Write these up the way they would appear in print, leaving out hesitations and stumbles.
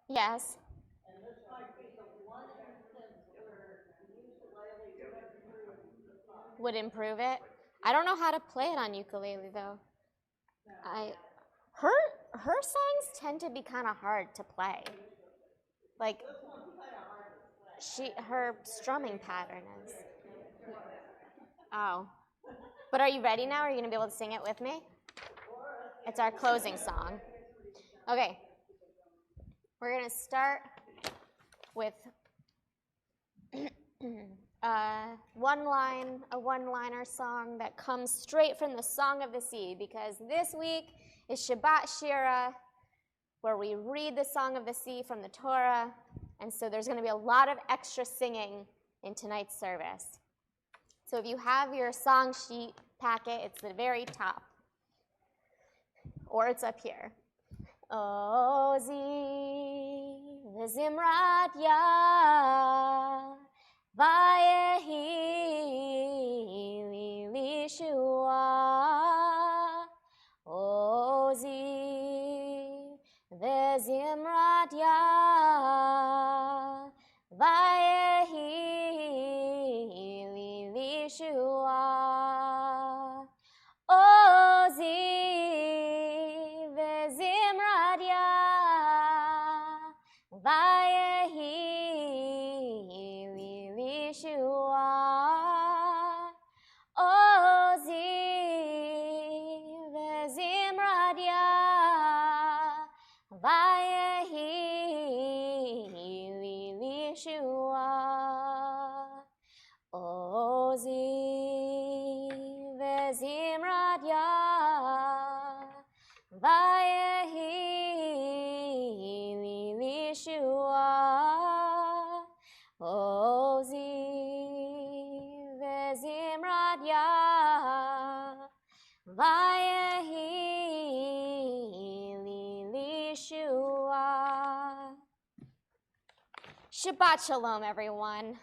Yes. And this might be the one instance where the ukulele Would improve it. I don't know how to play it on ukulele though. Her songs tend to be kind of hard to play. Like her strumming pattern is. Oh. But are you ready now? Are you gonna be able to sing it with me? It's our closing song. Okay. We're gonna start with a one-liner song that comes straight from the Song of the Sea, because this week is Shabbat Shira, where we read the Song of the Sea from the Torah, and so there's going to be a lot of extra singing in tonight's service. So if you have your song sheet packet, it's the very top, or it's up here. Ozi v'zimrat yah Vayehi li lishua, Ozi v'zimrat yah, Vayehi li lishua, Ozi v'zimrat yah, Vayehi Yeshua, Ozi v'zimrat yah, Vayehi li Yeshua, Ozi v'zimrat yah, Vayehi li Yeshua, Ozi v'zimrat yah, Vayehi li lishua. Shabbat Shalom, everyone.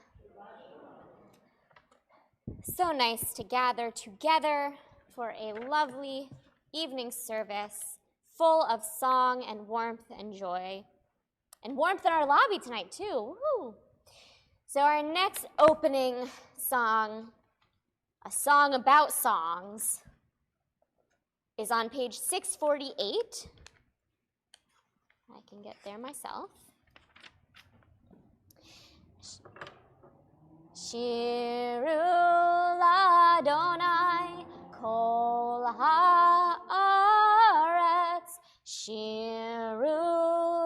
So nice to gather together for a lovely evening service full of song and warmth and joy. And warmth in our lobby tonight, too. Woo! So our next opening song, a song about songs, is on page 648. I can get there myself. Shiru l'Adonai kol haaretz, Shiru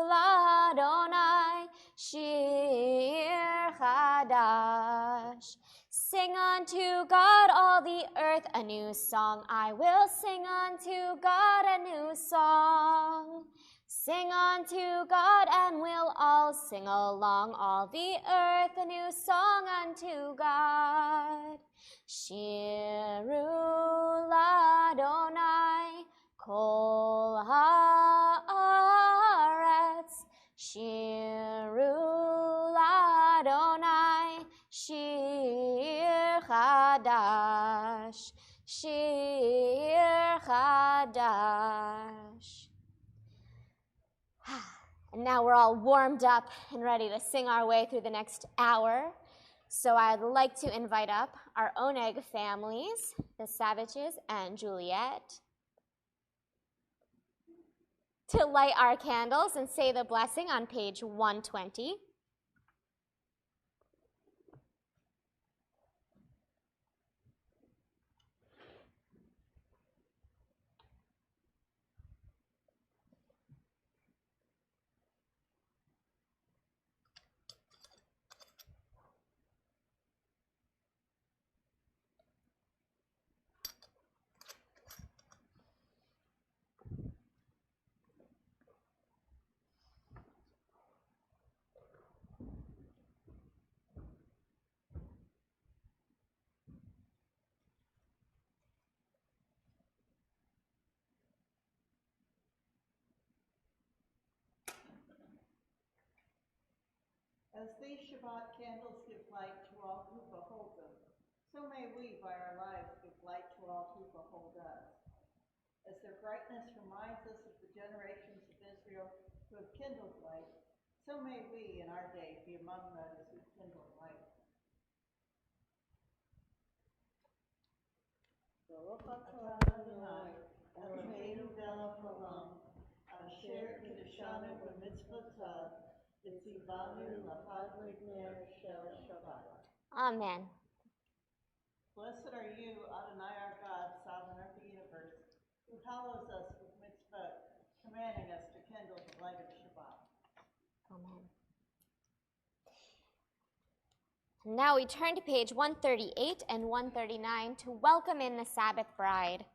l'Adonai shir chadash. Sing unto God all the earth a new song. I will sing unto God a new song. Sing unto God and we'll all sing along, all the earth a new song unto God. Shiru l'Adonai kol haaretz, Shiru l'Adonai shir chadash, shir chadash. And now we're all warmed up and ready to sing our way through the next hour. So I'd like to invite up our Oneg families, the Savages and Juliet, to light our candles and say the blessing on page 120. As these Shabbat candles give light to all who behold them, so may we, by our lives, give light to all who behold us. As their brightness reminds us of the generations of Israel who have kindled light, So may we in our day be among those who kindle light. Baruch atah Adonai, Eloheinu melech haolam, asher kiddushanu b'mitzvotav, v'tzivanu l'chadlik ner Shabbat. Amen. Blessed are you, Adonai our God, sovereign of the universe, who hallows us with mitzvot, commanding us to kindle the light of Shabbat. Amen. Now we turn to page 138 and 139 to welcome in the Sabbath bride.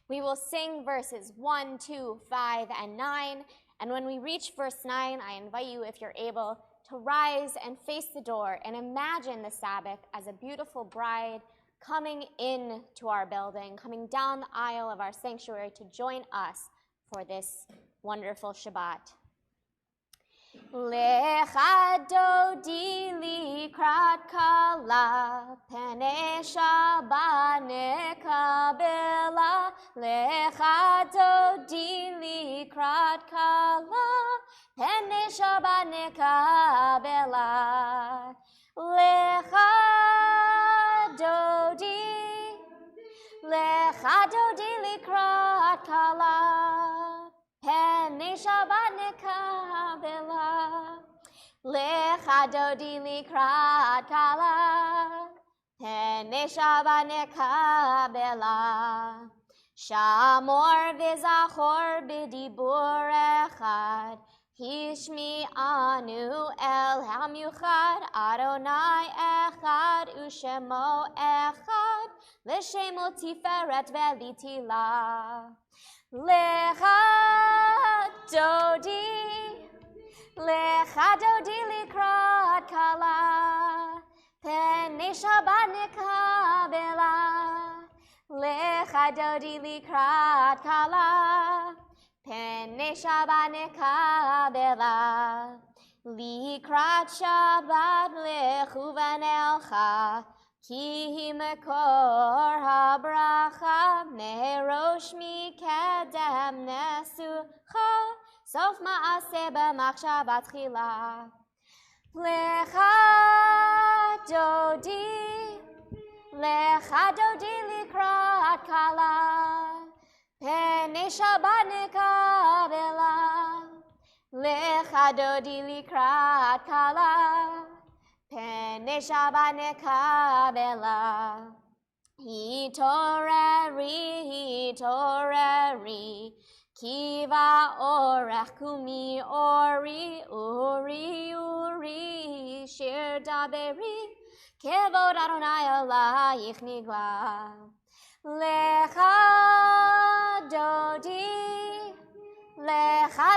We will sing verses 1, 2, 5, and 9. And when we reach verse 9, I invite you, if you're able, to rise and face the door and imagine the Sabbath as a beautiful bride coming in to our building, coming down the aisle of our sanctuary to join us for this wonderful Shabbat. Lecha dodi likrat kala, pene Shabbat nekabela. Lecha dodi likrat kala, pene Shabbat nekabela. Lecha dodi likrat kala, pene Shabbat nekabela. Lecha dodi likrat kala, pene Shabbat nekabela. Shamor v'zachor b'dibur echad, hishmi anu el hamiuchad, Adonai echad u'shemo echad, l'shemo tiferet ve'litila. Lecha dodi likrat kala, pene Shabbat nekabela. Lecha dodi likrat kala, pene Shabbat nekabela. Likrat Shabbat lechu v'nelcha, ki hi mekor habracha, merosh mikedem nesucha, sof ma'aseh b'machshavat tchila. Lecha dodi likrat kala, pene Shabbat nekabela. Lecha dodi likrat kala, pene Shabbat nekabela. Hitoreri, kiva orech kumi ori, uri, shir daberi, kevod Adonai alayich nigla. Lecha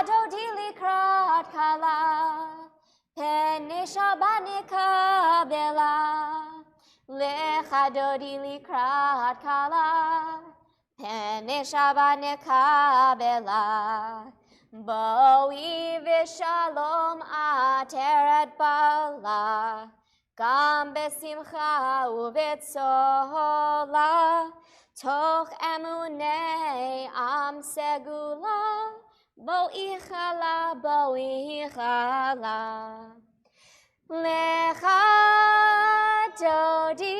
dodi likrat kala, pene Shabbat nekabela. Lecha dodi likrat kala, pene Shabbat nekabela. Boi v'shalom ateret bala, gam besimcha u'betzola, toch emunei am segula, boi chala. Lecha dodi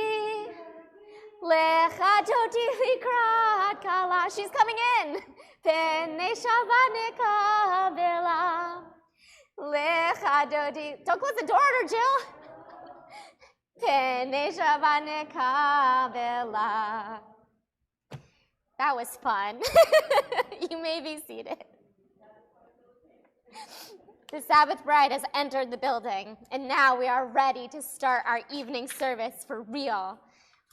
likrat kala. She's coming in. Pene Shabbat nekabela. Lecha dodi. Don't close the door on her, Jill. Pene Shabbat nekabela. That was fun. You may be seated. The Sabbath bride has entered the building, and now we are ready to start our evening service for real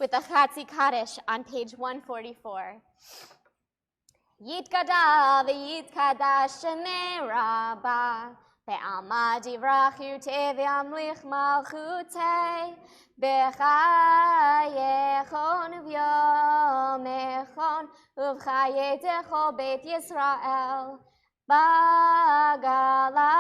with the Chatzi Kaddish on page 144. Yitkada v'yitkadash Shnei Rabbah, ve'alma divrach yurtei ve'amlich malchutei, b'chayechon v'yomechon, uv'chayetecho Beit Yisrael. Bagala,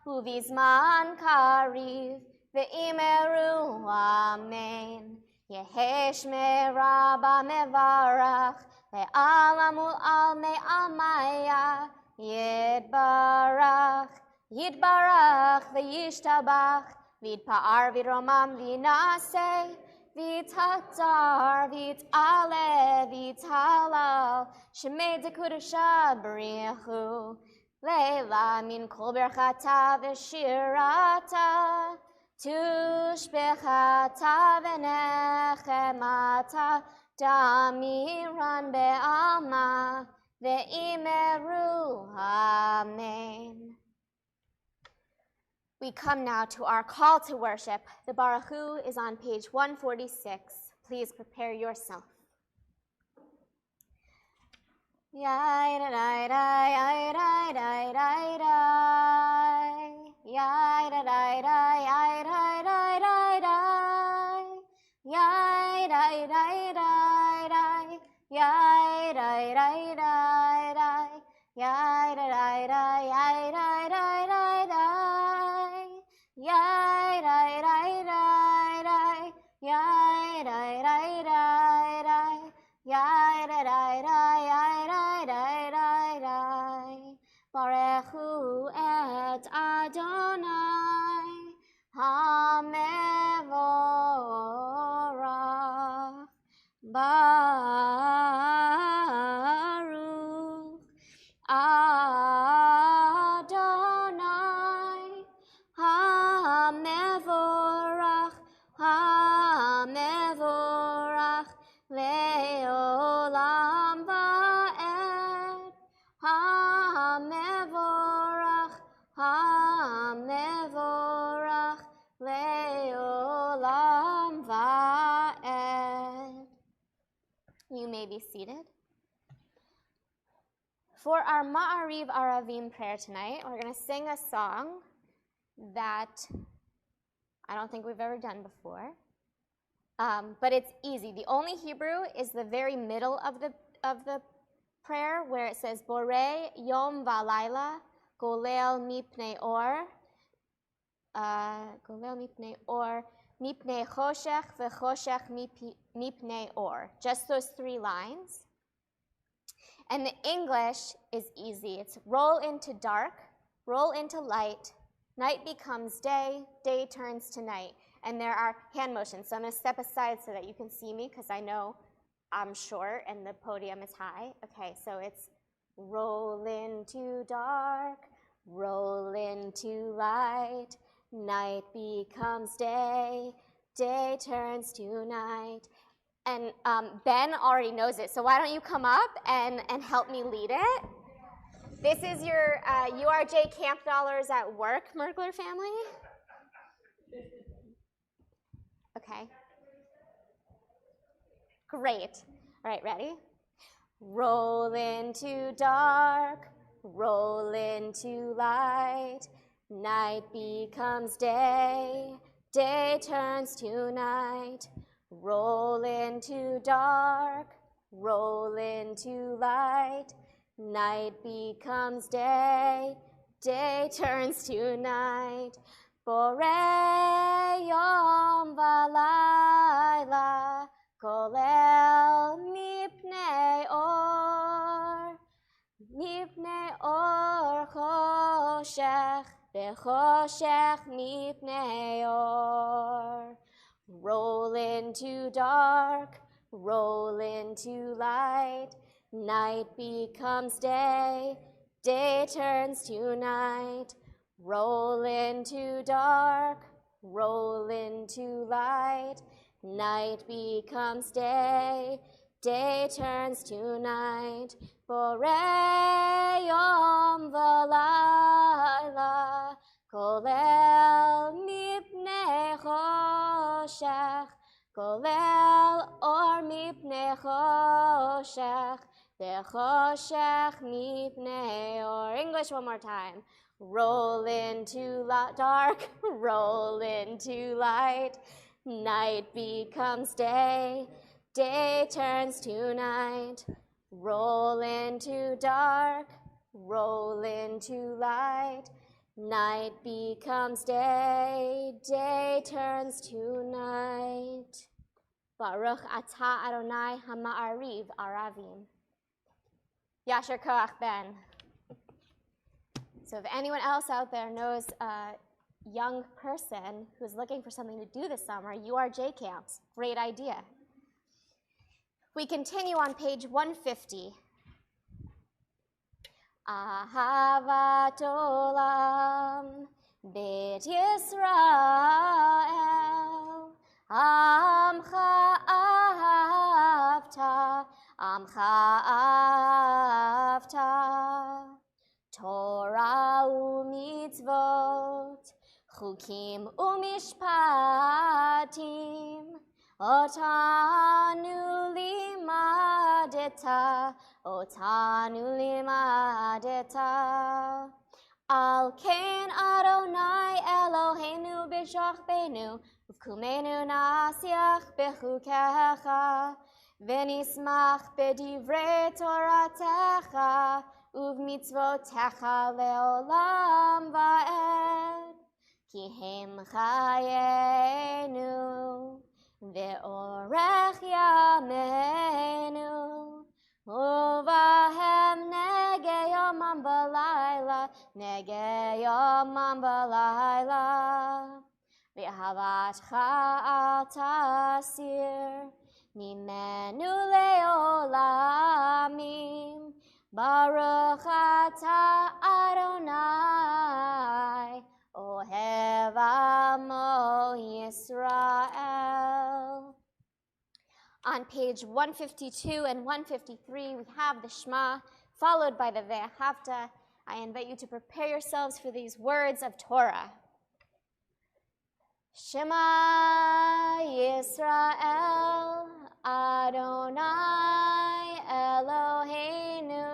uvizman kariv, ve'imeru amen. Yehesh meraba mevarach, ve'alamul al me'amaya, Yitbarach, Yitbarach, V'yishtabach, V'yitpa'ar, V'yiromam, V'yinaseh, V'yitatar, V'yit'ale, V'yithalal, Shemei Dekudasha B'richu, Leila min kol berchata v'shirata, Tushbechata v'nechemata, Damiran be'alma, ve'imeru amen. We come now to our call to worship. The Baruch Hu is on page 146. Please prepare yourself. Yai da da da, yai da da da da, yai da da da, yai da da da da, yai da da da da, yai da da da da, yai da da da, yai da da da da, yai da da da da, yai da da da da, yai da da da, yai Barechu et Adonai HaMevorach Baruch Adonai HaMevorach HaMevorach Leolam Va'ed HaMevorach HaMevorach Leolam Va'ed. You may be seated. For our Ma'ariv Aravim prayer tonight, we're going to sing a song that I don't think we've ever done before, but it's easy. The only Hebrew is the very middle of the prayer where it says Borei Yom Valayla Golel Mipnei Or Mipnei Choshech V'Choshech Mipnei Or. Just those 3 lines. And the English is easy. It's roll into dark, roll into light, night becomes day, day turns to night. And there are hand motions. So I'm going to step aside so that you can see me because I know I'm short and the podium is high. Okay, so it's roll into dark, roll into light, night becomes day, day turns to night. And Ben already knows it, so why don't you come up and help me lead it? This is your URJ Camp Dollars at Work, Mergler family. Okay. Great. All right, ready? Roll into dark, roll into light, night becomes day, day turns to night. Roll into dark, roll into light, night becomes day, day turns to night. Borei Yom Valayla Golel Mipnei Or Choshech V'Choshech Mipnei Or. Roll into dark, roll into light, night becomes day, day turns to night. Roll into dark, roll into light, night becomes day, day turns to night. Borei Yom Valayla Golel Mipnei Choshech Golel Or Mipnei Choshech V'Choshech Mipnei Or. English one more time. Roll into dark, roll into light, night becomes day, day turns to night. Roll into dark, roll into light, night becomes day, day turns to night. Baruch atah Adonai hama'ariv aravim. Yasher koach Ben. So if anyone else out there knows a young person who's looking for something to do this summer, URJ camps, great idea. We continue on page 150. Ahavat olam Beit Yisrael Amcha ahavta Torah u'mitzvot Chukim u'mishpatim Otanu limadeta Al ken Adonai Eloheinu b'shachbenu Uvkumenu nasiach bechukecha V'nismach b'divrei Toratecha Uv'mitzvotecha le'olam va'ed Ki hem chayenu Ve'orech yameinu Uvahem nege yomam balayla Ve'ahavatcha al tasir Mimenu le'olamim Baruch atah Adonai Ohev amo Yisrael. On page 152 and 153, we have the Shema, followed by the Ve'ahavta. I invite you to prepare yourselves for these words of Torah. Shema Yisrael, Adonai Eloheinu,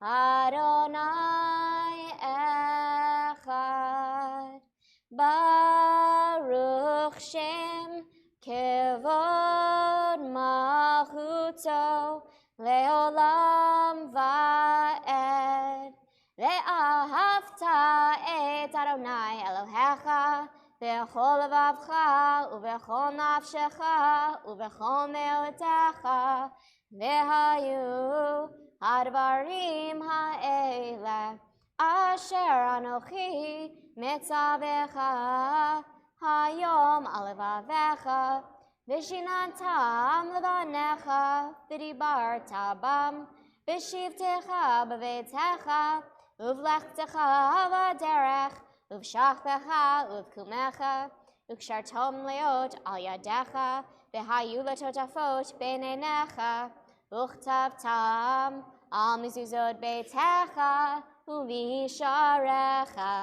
Adonai Echad. Baruch Shem Kevod Malchuto Leolam Va'ed. Ve'ahavta et Adonai Elohecha B'chol levavcha u'b'chol nafshecha u'b'chol me'otecha ve'hayu hadvarim ha'ele asher anochi metzavecha hayom al levavecha v'shinantam levanecha v'dibarta bam v'shivtecha b'veitecha uvlechtecha v'derech uv'shachbecha uv'kumecha u'kshartom leot al yadecha v'hayu letotafot b'neinecha uchtavtam al mezuzot beitecha u'visharecha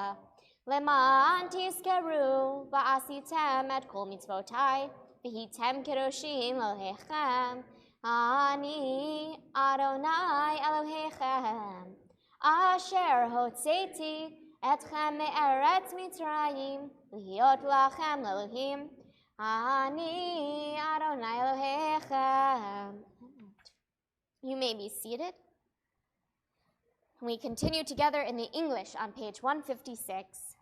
leman tiskeru v'asitem et kol mitzvotai v'hitem kedoshim Elohechem ani Adonai Elohechem asher hotzeti etchem me'eretz Mitzrayim lihiot lachem le'elohim ani Adonai Elohechem. You may be seated. We continue together in the English on page 156.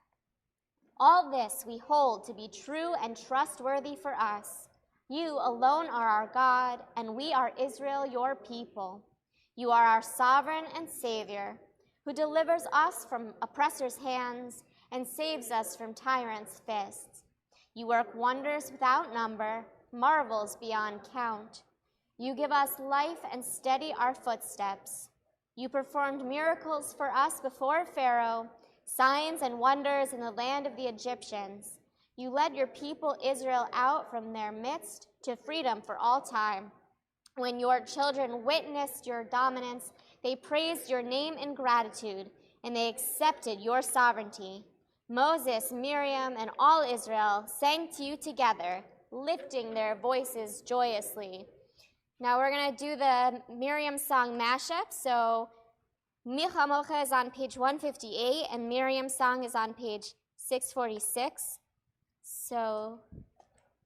All this we hold to be true and trustworthy for us. You alone are our God, and we are Israel, your people. You are our sovereign and Savior, who delivers us from oppressors' hands and saves us from tyrants' fists. You work wonders without number, marvels beyond count. You give us life and steady our footsteps. You performed miracles for us before Pharaoh, signs and wonders in the land of the Egyptians. You led your people Israel out from their midst to freedom for all time. When your children witnessed your dominance, they praised your name in gratitude, and they accepted your sovereignty. Moses, Miriam, and all Israel sang to you together, lifting their voices joyously. Now we're going to do the Miriam song Mashup. So Micha Mocha is on page 158, and Miriam's song is on page 646. So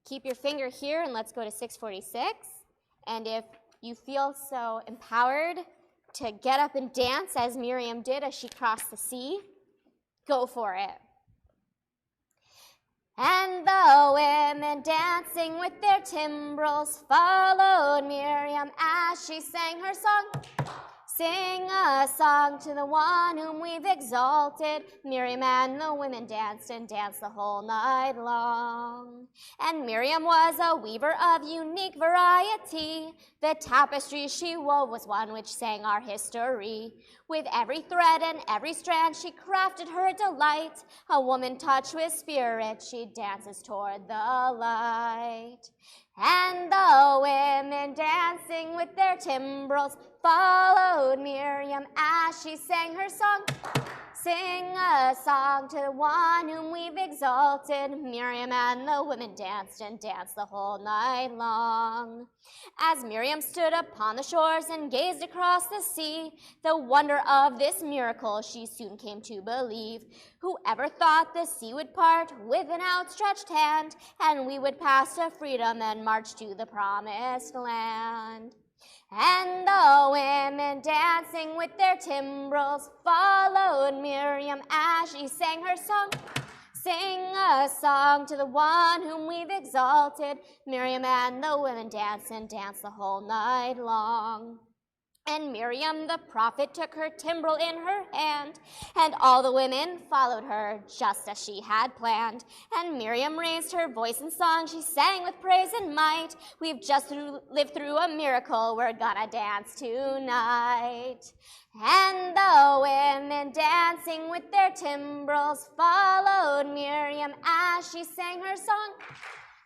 keep your finger here, and let's go to 646. And if you feel so empowered to get up and dance as Miriam did as she crossed the sea, go for it. And the women dancing with their timbrels followed Miriam as she sang her song. Sing a song to the one whom we've exalted. Miriam and the women danced and danced the whole night long. And Miriam was a weaver of unique variety. The tapestry she wove was one which sang our history. With every thread and every strand she crafted her delight. A woman touched with spirit, she dances toward the light. And the women dancing with their timbrels followed Miriam as she sang her song. Sing a song to the one whom we've exalted. Miriam and the women danced and danced the whole night long. As Miriam stood upon the shores and gazed across the sea, the wonder of this miracle she soon came to believe. Whoever thought the sea would part with an outstretched hand, and we would pass to freedom and march to the promised land. And the women dancing with their timbrels followed Miriam as she sang her song. Sing a song to the one whom we've exalted. Miriam and the women danced and danced the whole night long. And Miriam the prophet took her timbrel in her hand, and all the women followed her just as she had planned. And Miriam raised her voice in song, she sang with praise and might. We've just lived through a miracle, we're gonna dance tonight. And the women dancing with their timbrels followed Miriam as she sang her song.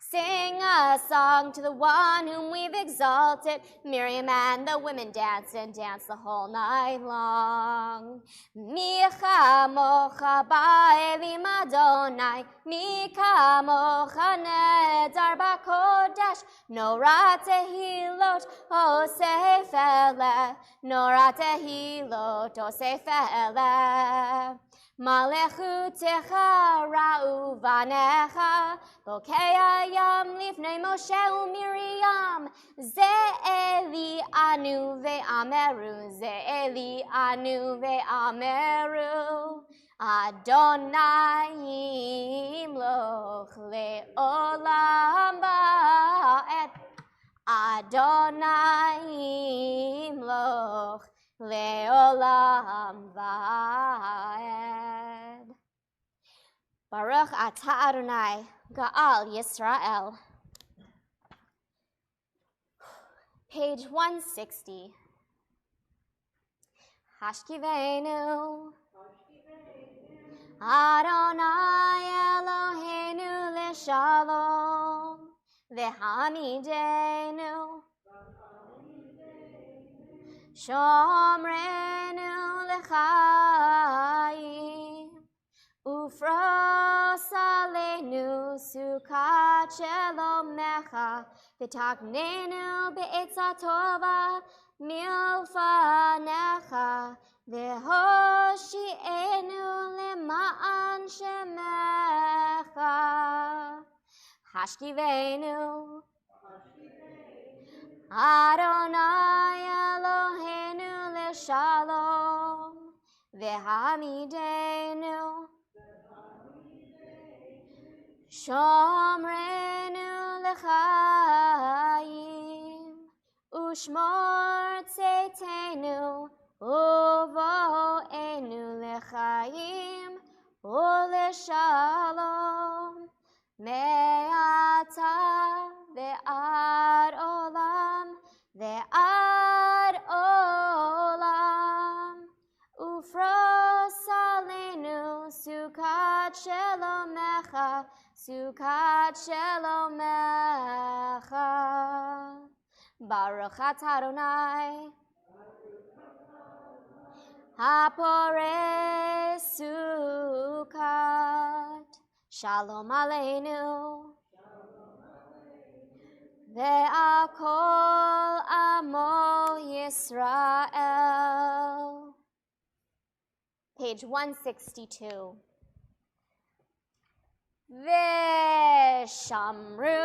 Sing a song to the one whom we've exalted. Miriam and the women danced and danced the whole night long. Mi chamocha ba'elim Adonai, mi kamocha nedar b'kodesh, nora tehilot osef eleh, nora tehilot osef eleh. Malechutecha ra'u vanecha, bokei hayam lifnei Moshe u'Miriam, ze'eli anu ve'ameru, ze'eli anu ve'ameru, Adonai yimloch le'olam va'ed, Adonai yimloch le'olam va'ed. Baruch atah Adonai, Ga'al Yisrael. Page 160. Hashkivenu, Adonai Eloheinu leShalom, V'hamidenu, Shomrenu lechayim, Ufros aleinu sukat shelomecha, V'taknenu be'etza tova milfanecha, V'hoshi'enu lema'an shemecha. Hashkivenu, Adonai Eloheinu leShalom, V'hamidenu, Shomrenu lechayim, Ushmor tzeitenu, Uvo'enu lechayim, u'leShalom, Me'ata ve'ad olam, ve'ad olam, Ufros aleinu sukat shelomecha, sukat shelomecha. Baruch atah Adonai, haporei sukat, Shalom aleinu, ve'akol amo Yisrael. Page 162. Ve'shamru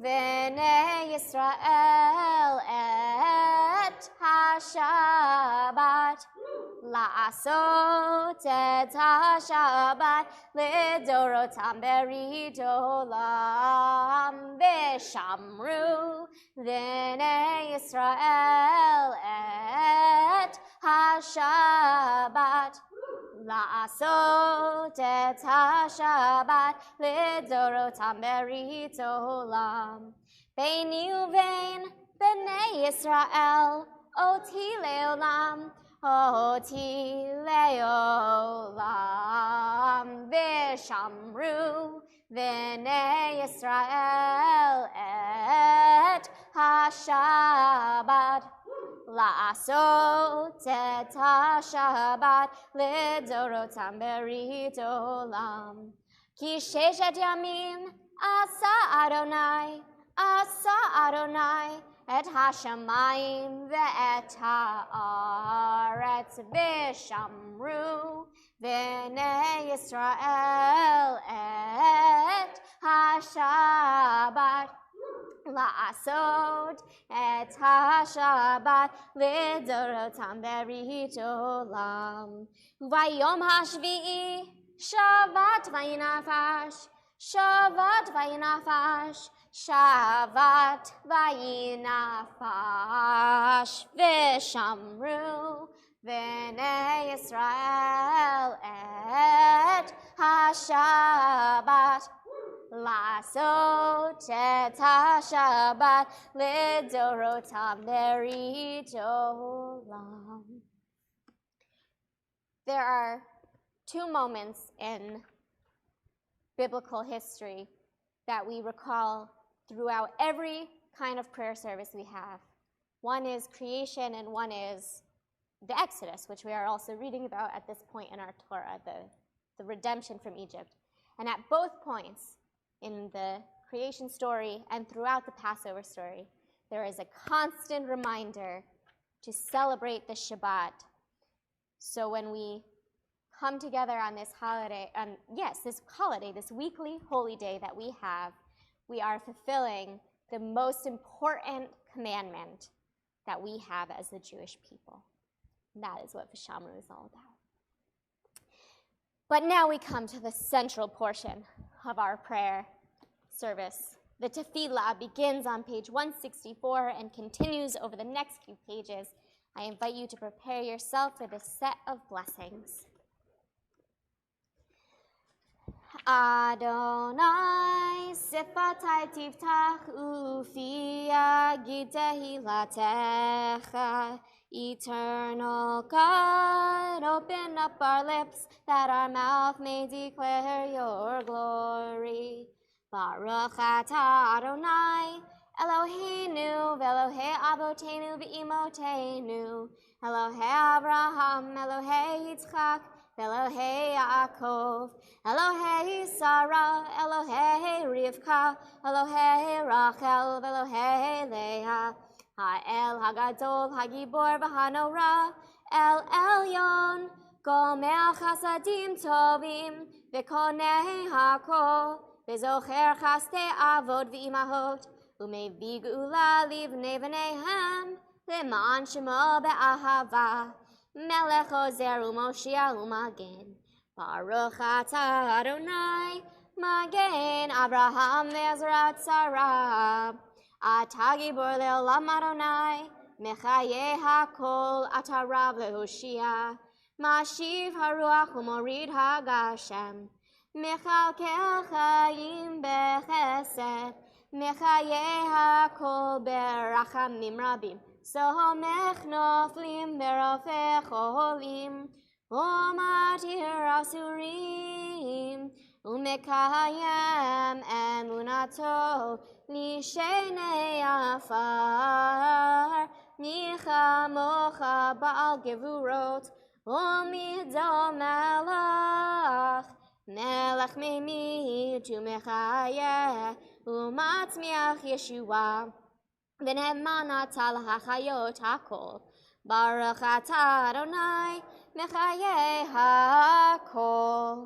v'nei Yisrael et ha-Shabbat, la'asot et ha-Shabbat lidorotam berit olam. Ve'shamru v'nei Yisrael et השבת, לעשות את השבת לדורותם ברית עולם. ביני ובין בני ישראל, אותי לעולם, אותי לעולם. ושמרו בני ישראל את השבת, לעשות את השבת לדורותם ברית עולם. כי ששת ימים עשה אדוני את השמיים ואת הארץ, ושמרו בני ישראל את השבת, לעשות את השבת לדורותם ברית עולם. וביום השביעי שבת וינפש, שבת וינפש, שבת וינפש. ושמרו בני ישראל את השבת, לעשות את השבת לדורותם ברית עולם. There are two moments in biblical history that we recall throughout every kind of prayer service we have. One is creation and one is the Exodus, which we are also reading about at this point in our Torah, the redemption from Egypt. And at both points in the creation story and throughout the Passover story, there is a constant reminder to celebrate the Shabbat. So when we come together on this holiday, this weekly holy day that we have, we are fulfilling the most important commandment that we have as the Jewish people. And that is what Vishamru is all about. But now we come to the central portion of our prayer service. The tefillah begins on page 164 and continues over the next few pages. I invite you to prepare yourself for this set of blessings. Adonai sifatai tiftach ufi yagid tehilatecha. Eternal God, open up our lips that our mouth may declare your glory. Baruch atah Adonai, Eloheinu ve'Elohei avotenu ve'imotenu, Elohei Abraham, Elohei Yitzchak, Elohei Yaakov, Elohei Sarah, Elohei Rivka, Elohei Rachel, Elohei Leah, Ha'el Hagadol Hagibor v'Hanora, El Elyon, Gomel Chasadim Tovim, V'Konei Hakol, V'Zocher Chastei Avod v'Imahot, U'Mevi Geula Livnei V'neihem, L'Man Shemo Be'ahava, Melech Ozer U'Moshiach U'Magen, Baruch atah Adonai, Magen Abraham ve'Ezrat Sarah, Atah Gibor le'olam Adonai, Mechaye hakol, Atah Rav le'Hoshia, Mashiv haruach u'morid hagashem, Mechalkel chayim bechesed, Mechaye hakol berachamim rabim, Somech noflim berofech cholim, Umatir asurim, Umekayem emunato, Lishenei afar, Micha mocha ba'al gevurot, Umido melach, Melech meimid umechayeh, Umatzmiach Yeshua, V'ne'emana tal hachayot hakol, Baruch atah Adonai, Mechaye hakol.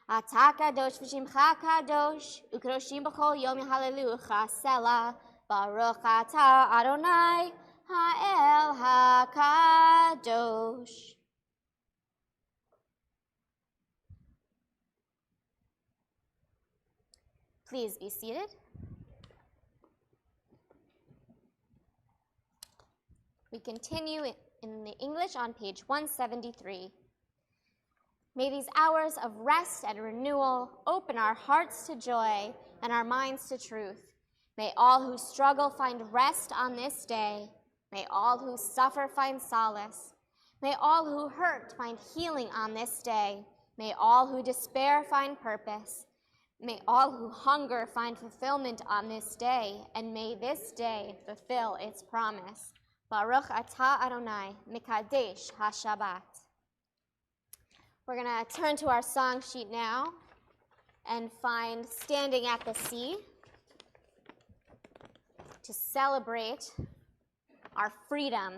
Atah kadosh v'shimcha kadosh, Ukroshim b'chol yom halelucha selah, Baruch atah Adonai, Ha'el hakadosh. Please be seated. We continue in the English English on page 173. May these hours of rest and renewal open our hearts to joy and our minds to truth. May all who struggle find rest on this day. May all who suffer find solace. May all who hurt find healing on this day. May all who despair find purpose. May all who hunger find fulfillment on this day, and may this day fulfill its promise. Baruch atah Adonai, Mikadesh HaShabbat. We're going to turn to our song sheet now and find Standing at the Sea to celebrate our freedom.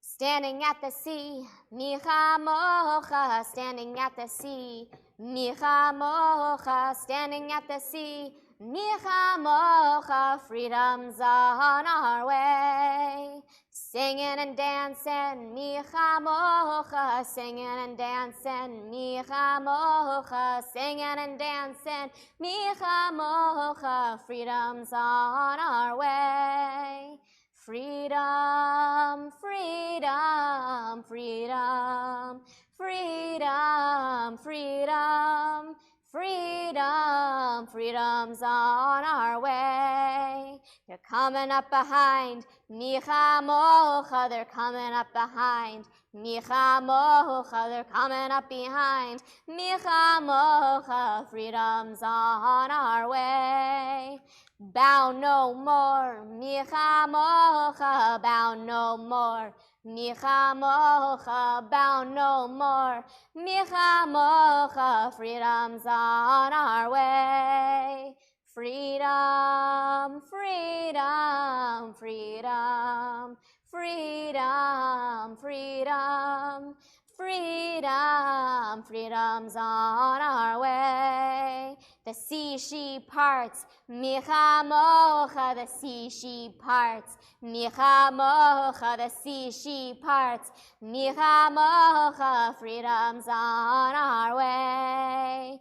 Standing at the sea, Micha Mocha, standing at the sea, Micha Mocha, standing at the sea, Micha Mocha, freedom's on our way. Singing and dancing, Micha Mocha, singing and dancing, Micha Mocha, singing and dancing, Micha Mocha, freedom's on our way. Freedom, freedom, freedom, freedom, freedom, freedom, freedom's on our way. They're coming up behind, Micha Mocha, they're coming up behind, Micha Mocha, they're coming up behind, Micha Mocha, freedom's on our way. Bow no more, Micha Mocha, bow no more, Micha Mocha, bow no more, Micha Mocha, freedom's on our way. Freedom, freedom, freedom, freedom, freedom, freedom, freedom's on our way. The sea she parts, Micha Mocha, the sea she parts, Micha Mocha, the sea she parts, Micha Mocha, freedom's on our way.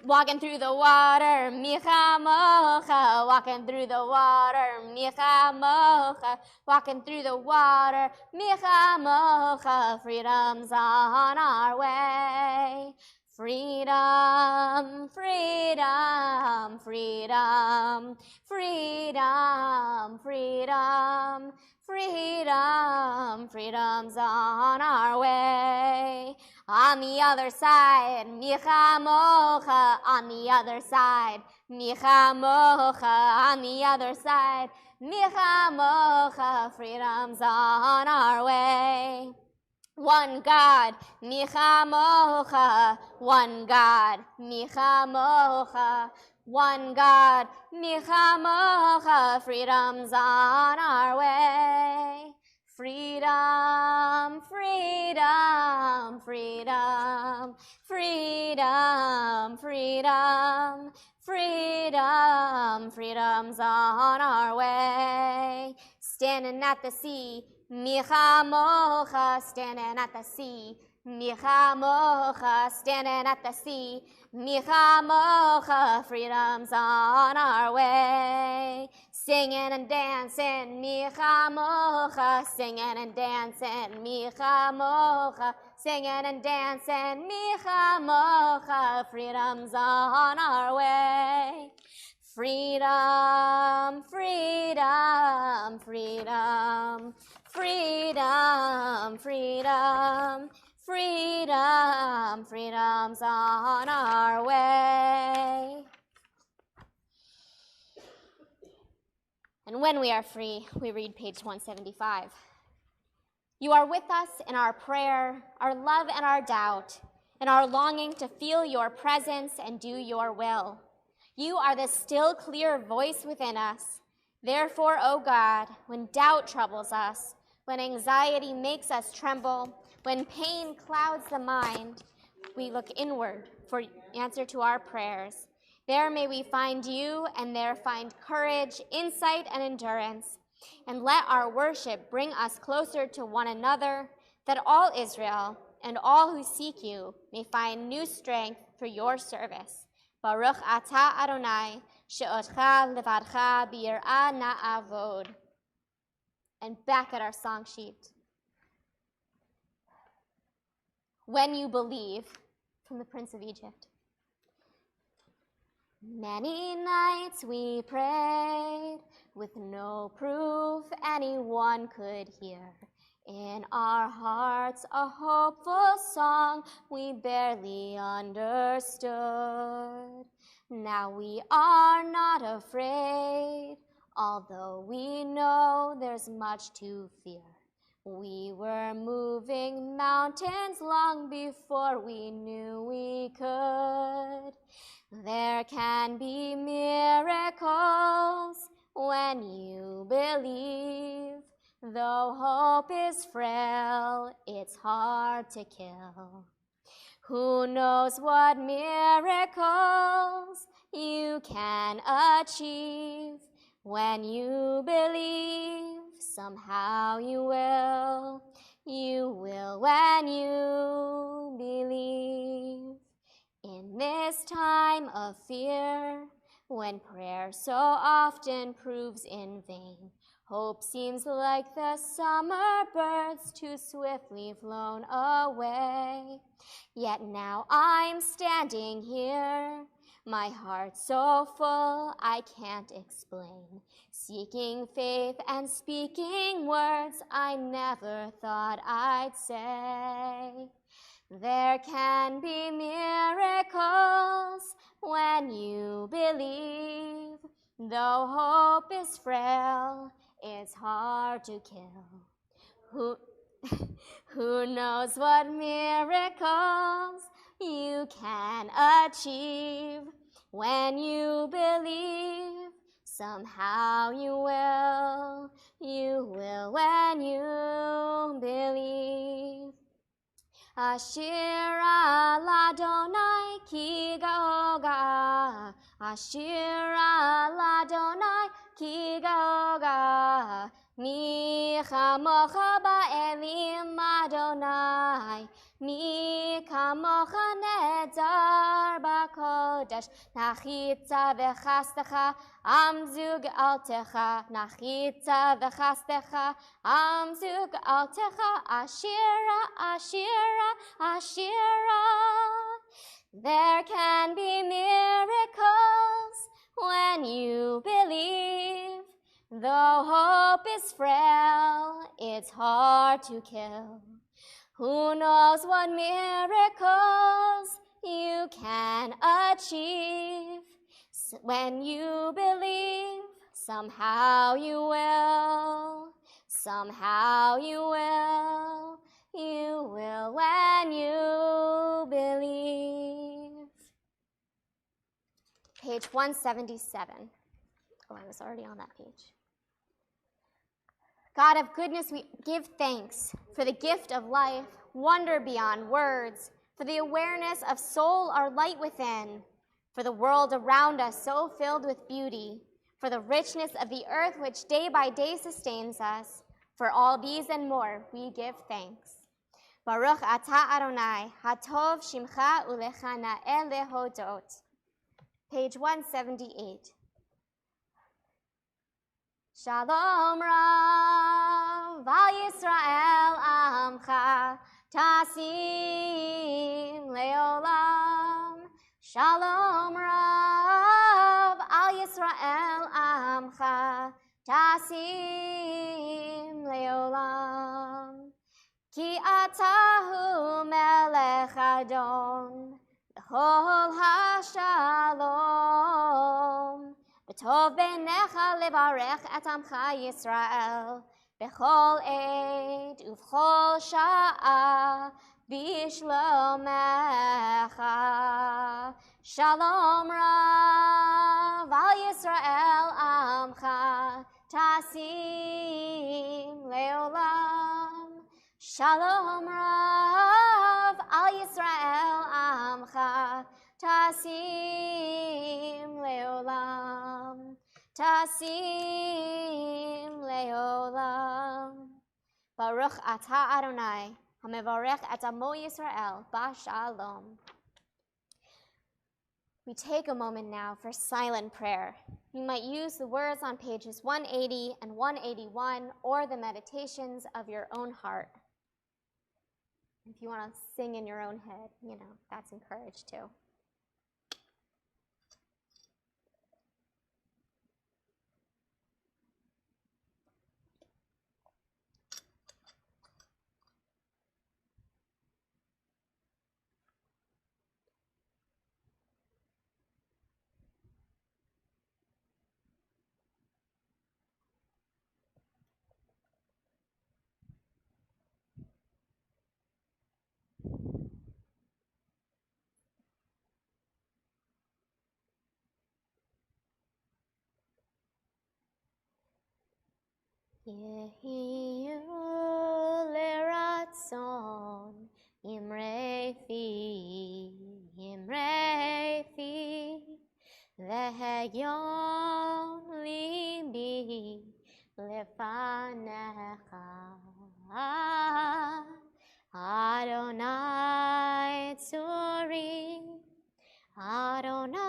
Walking through the water, Micha Mocha, walking through the water, Micha Mocha, walking through the water, Micha Mocha, freedom's on our way. Freedom, freedom, freedom, freedom, freedom, freedom, freedom's on our way. On the other side, Micha Mocha, on the other side, Micha Mocha, on the other side, Micha Mocha, freedom's on our way. One God, Micha Mocha, one God, Micha Mocha, one God, Micha Mocha, freedom's on our way. Freedom, freedom, freedom, freedom, freedom, freedom, freedom's on our way. Standing at the sea, Micha Mocha, standing at the sea, Micha Mocha, standing at the sea, Micha Mocha, freedom's on our way. Singing and dancing, Micha Mocha, singing and dancing, Micha Mocha, singing and dancing, Micha Mocha, freedom's on our way. Freedom, freedom, freedom, freedom, freedom, freedom, freedom's on our way. And when we are free, we read page 175. You are with us in our prayer, our love and our doubt, and our longing to feel your presence and do your will. You are the still, clear voice within us. Therefore, O God, when doubt troubles us, when anxiety makes us tremble, when pain clouds the mind, we look inward for answer to our prayers. There may we find you, and there find courage, insight, and endurance. And let our worship bring us closer to one another, that all Israel and all who seek you may find new strength for your service. Baruch atah Adonai, she'otcha levadcha b'yirah na'avod. And back at our song sheet. When you believe, from the Prince of Egypt. Many nights we prayed with no proof anyone could hear. In our hearts a hopeful song we barely understood. Now we are not afraid, although we know there's much to fear. We were moving mountains long before we knew we could. There can be miracles when you believe. Though hope is frail, it's hard to kill. Who knows what miracles you can achieve? When you believe, somehow you will. You will when you believe. In this time of fear, when prayer so often proves in vain, hope seems like the summer birds too swiftly flown away. Yet now I'm standing here, my heart so full I can't explain, seeking faith and speaking words I never thought I'd say. There can be miracles when you believe. Though hope is frail, it's hard to kill. Who knows what miracles you can achieve? When you believe, somehow you will. You will when you believe. Ashir al Adonai ki gaoga. Ashir al Adonai ki gaoga. Mi chamocha ba'elim Adonai. Mi kamocha nedar b'kodesh. Nachitza v'chastecha amzug altecha. Nachitza v'chastecha amzug altecha. Ashira, Ashira, Ashira. There can be miracles when you believe. Though hope is frail, it's hard to kill. Who knows what miracles you can achieve? When you believe, somehow you will. Somehow you will. You will when you believe. Page 177. Oh, I was already on that page. God of goodness, we give thanks for the gift of life, wonder beyond words, for the awareness of soul, our light within, for the world around us so filled with beauty, for the richness of the earth which day by day sustains us. For all these and more, we give thanks. Baruch atah Adonai, hatov shimcha ulechanael lehodot. Page 178. Shalom Rav, Al Yisrael Amcha, Tasim Leolam. Shalom Rav, Al Yisrael Amcha, Tasim Leolam. Ki atahu melech Adon, L'chol hashalom. B'tov b'necha levarech et amcha Yisrael b'chol eit u'v'chol sha'a b'shlomecha. Shalom Rav al Yisrael amcha tasim leolam. Shalom Rav al Yisrael amcha tasim leolam, tasim leolam. Baruch atah Adonai, hamevarech et amo Yisrael, b'shalom. We take a moment now for silent prayer You might use the words on pages 180 and 181 or the meditations of your own heart. If you want to sing in your own head, that's encouraged too. Yehiyu leratzon imrefi vehegyon libi lefanecha Adonai tzuri Adonai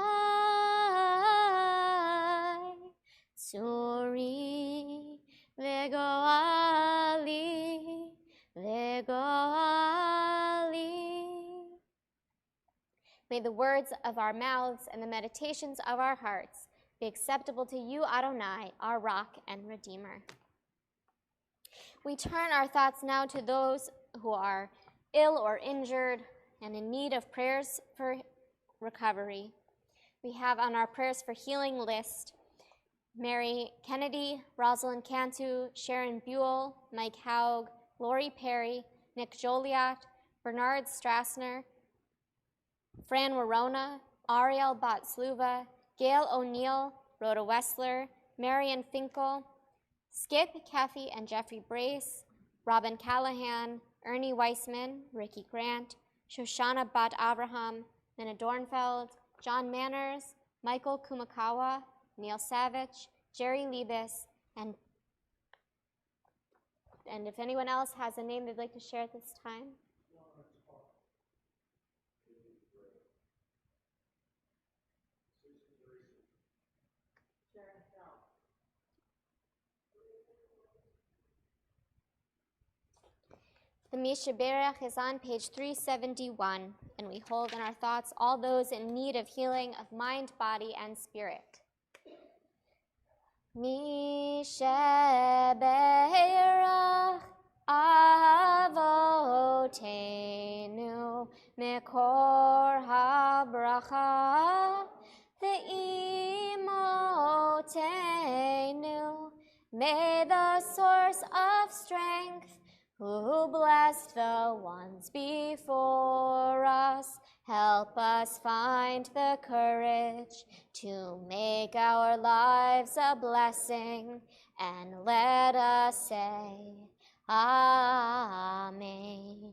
tzuri Vegoali. May the words of our mouths and the meditations of our hearts be acceptable to you, Adonai, our rock and redeemer. We turn our thoughts now to those who are ill or injured and in need of prayers for recovery. We have on our prayers for healing list Mary Kennedy, Rosalind Cantu, Sharon Buell, Mike Haug, Lori Perry, Nick Joliat, Bernard Strassner, Fran Warona, Ariel Batsluva, Gail O'Neill, Rhoda Wessler, Marion Finkel, Skip Caffey and Jeffrey Brace, Robin Callahan, Ernie Weissman, Ricky Grant, Shoshana Bat Abraham, Minna Dornfeld, John Manners, Michael Kumakawa, Neil Savage, Jerry Liebes, and if anyone else has a name they'd like to share at this time. The Mishaberach is on page 371, and we hold in our thoughts all those in need of healing of mind, body, and spirit. Mishaberach avotenu mekor habracha ve'imotenu. May the source of strength who blessed the ones before us, help us find the courage to make our lives a blessing, and let us say, Amen.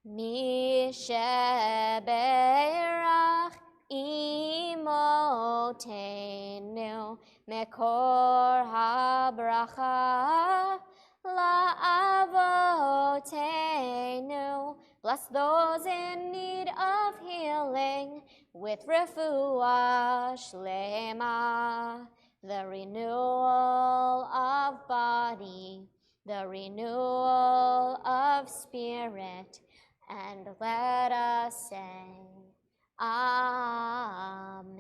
Mishaberach imotenu mekor habracha la'avotenu. Bless those in need of healing with refuah shlema, the renewal of body, the renewal of spirit, and let us say, Amen.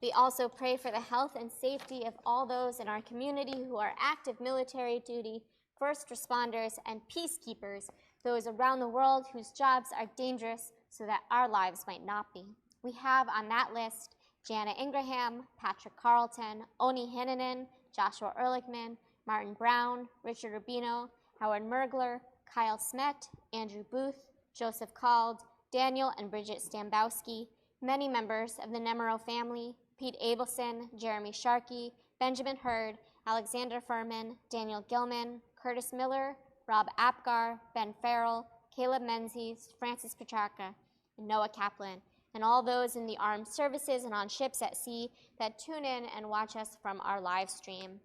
We also pray for the health and safety of all those in our community who are active military duty, first responders, and peacekeepers, those around the world whose jobs are dangerous so that our lives might not be. We have on that list Jana Ingraham, Patrick Carlton, Oni Hinnanen, Joshua Ehrlichman, Martin Brown, Richard Rubino, Howard Mergler, Kyle Smet, Andrew Booth, Joseph Cald, Daniel and Bridget Stambowski, many members of the Nemero family, Pete Abelson, Jeremy Sharkey, Benjamin Hurd, Alexander Furman, Daniel Gilman, Curtis Miller, Rob Apgar, Ben Farrell, Caleb Menzies, Francis Petrarca, and Noah Kaplan, and all those in the armed services and on ships at sea that tune in and watch us from our live stream.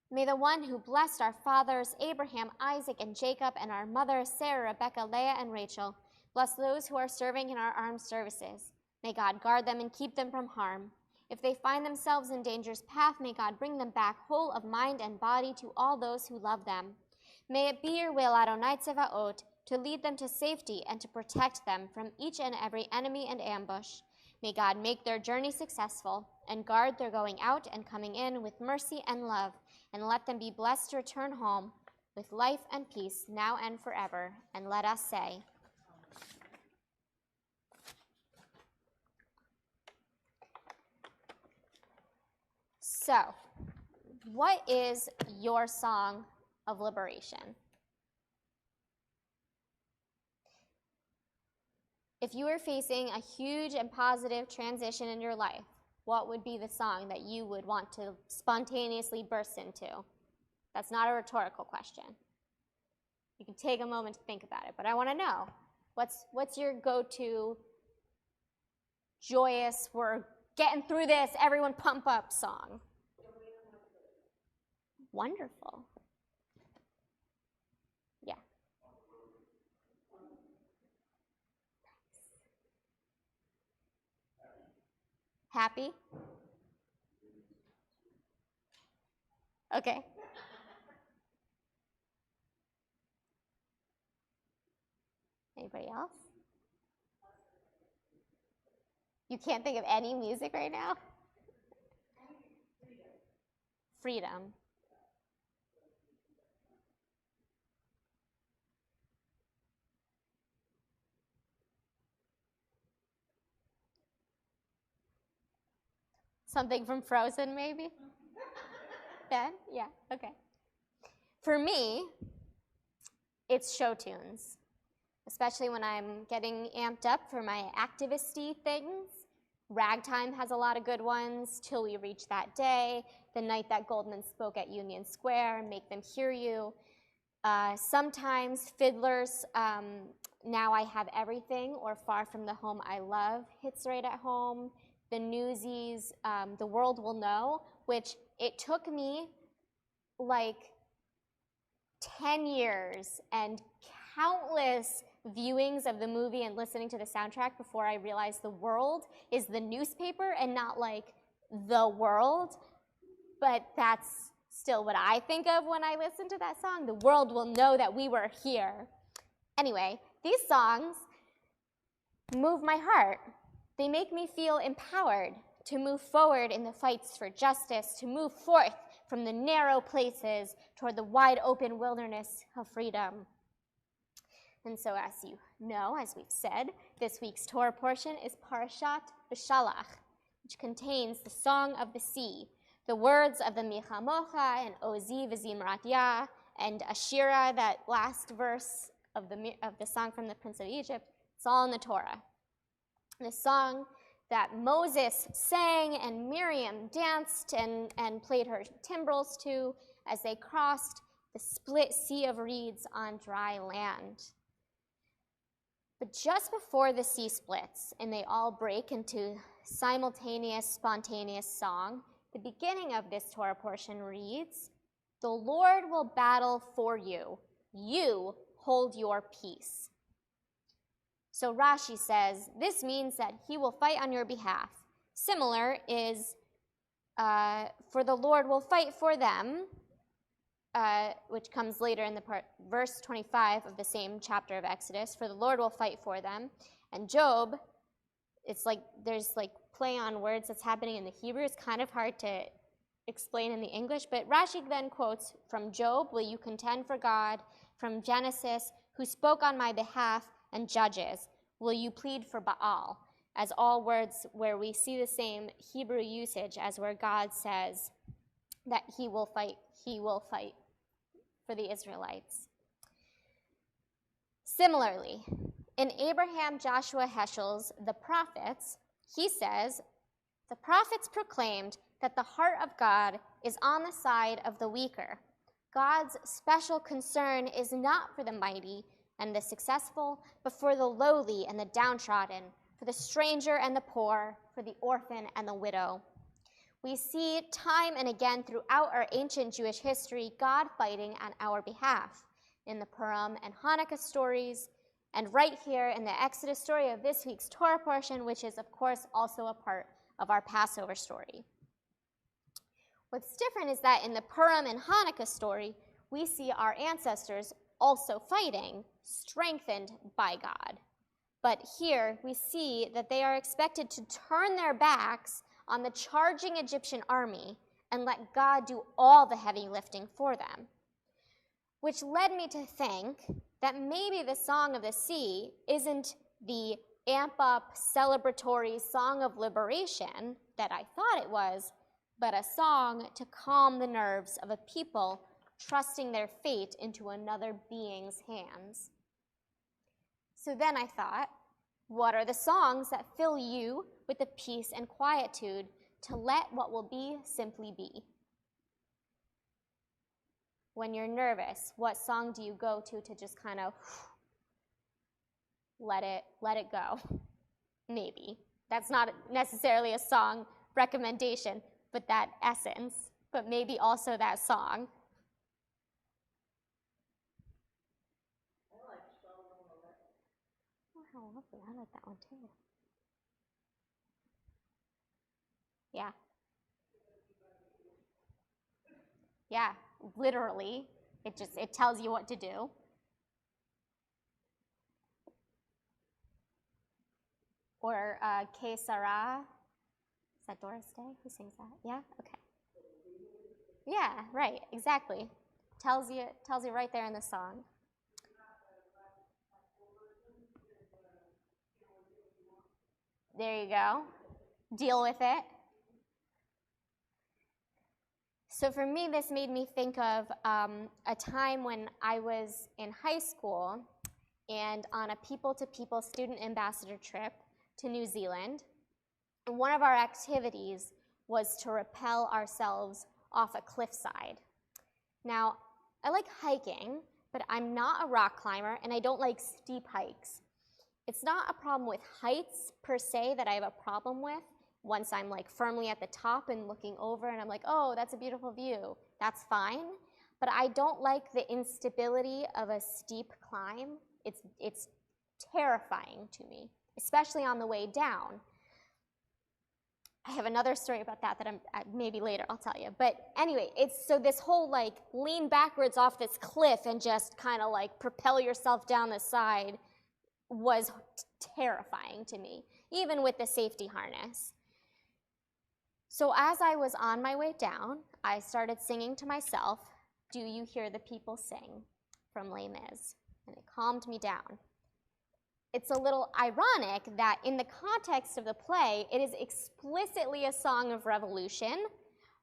May the one who blessed our fathers, Abraham, Isaac, and Jacob, and our mothers, Sarah, Rebecca, Leah, and Rachel, Bless those who are serving in our armed services. May God guard them and keep them from harm. If they find themselves in danger's path, may God bring them back whole of mind and body to all those who love them. May it be your will, Adonai Tzevaot, to lead them to safety and to protect them from each and every enemy and ambush. May God make their journey successful and guard their going out and coming in with mercy and love, and let them be blessed to return home with life and peace now and forever. And let us say, so, what is your song of liberation? If you were facing a huge and positive transition in your life, what would be the song that you would want to spontaneously burst into? That's not a rhetorical question. You can take a moment to think about it, but I want to know, what's your go-to joyous, we're getting through this, everyone pump up song? Wonderful. Yeah. Happy? Okay. Anybody else? You can't think of any music right now? Freedom. Something from Frozen, maybe? Ben? Yeah, okay. For me, it's show tunes, especially when I'm getting amped up for my activist-y things. Ragtime has a lot of good ones, Till We Reach That Day, The Night That Goldman Spoke at Union Square, Make Them Hear You. Sometimes Fiddler's Now I Have Everything or Far From the Home I Love hits right at home. The Newsies, The World Will Know, which it took me like 10 years and countless viewings of the movie and listening to the soundtrack before I realized the world is the newspaper and not like the world. But that's still what I think of when I listen to that song. The world will know that we were here. Anyway, these songs move my heart. They make me feel empowered to move forward in the fights for justice, to move forth from the narrow places toward the wide open wilderness of freedom. And so as you know, as we've said, this week's Torah portion is Parashat B'Shalach, which contains the Song of the Sea, the words of the Michamocha and Ozi V'Zimrat Yah and Ashira, that last verse of the song from the Prince of Egypt. It's all in the Torah. The song that Moses sang and Miriam danced and played her timbrels to as they crossed the split sea of reeds on dry land. But just before the sea splits and they all break into simultaneous, spontaneous song, the beginning of this Torah portion reads, "The Lord will battle for you. You hold your peace." So Rashi says, this means that he will fight on your behalf. Similar is, for the Lord will fight for them, which comes later in the verse 25 of the same chapter of Exodus. For the Lord will fight for them. And Job, it's like there's like play on words that's happening in the Hebrew. It's kind of hard to explain in the English. But Rashi then quotes from Job, "Will you contend for God?" From Genesis, "Who spoke on my behalf?" And Judges, "Will you plead for Baal?" As all words where we see the same Hebrew usage as where God says that he will fight for the Israelites. Similarly, in Abraham Joshua Heschel's The Prophets, he says, "The prophets proclaimed that the heart of God is on the side of the weaker. God's special concern is not for the mighty and the successful, but for the lowly and the downtrodden, for the stranger and the poor, for the orphan and the widow." We see time and again throughout our ancient Jewish history God fighting on our behalf. In the Purim and Hanukkah stories, and right here in the Exodus story of this week's Torah portion, which is, of course, also a part of our Passover story. What's different is that in the Purim and Hanukkah story, we see our ancestors also fighting, strengthened by God. But here we see that they are expected to turn their backs on the charging Egyptian army and let God do all the heavy lifting for them. Which led me to think that maybe the Song of the Sea isn't the amp-up, celebratory song of liberation that I thought it was, but a song to calm the nerves of a people trusting their fate into another being's hands. So then I thought, what are the songs that fill you with the peace and quietude to let what will be simply be? When you're nervous, what song do you go to just kind of let it go? Maybe. That's not necessarily a song recommendation, but that essence, but maybe also that song. I like Shalom. Oh, how lovely. I like that one too. Yeah. Yeah, literally. It tells you what to do. Or Que Sera. Is that Doris Day? Who sings that? Yeah? Okay. Yeah, right, exactly. Tells you right there in the song. There you go. Deal with it. So for me, this made me think of a time when I was in high school and on a people-to-people student ambassador trip to New Zealand. And one of our activities was to rappel ourselves off a cliffside. Now, I like hiking, but I'm not a rock climber, and I don't like steep hikes. It's not a problem with heights per se that I have a problem with. Once I'm like firmly at the top and looking over and I'm like, oh, that's a beautiful view, that's fine. But I don't like the instability of a steep climb. It's terrifying to me, especially on the way down. I have another story about that maybe later I'll tell you. But anyway, so this whole like lean backwards off this cliff and just kind of like propel yourself down the side was terrifying to me, even with the safety harness. So as I was on my way down, I started singing to myself, "Do You Hear the People Sing?" from Les Mis, and it calmed me down. It's a little ironic that in the context of the play, it is explicitly a song of revolution,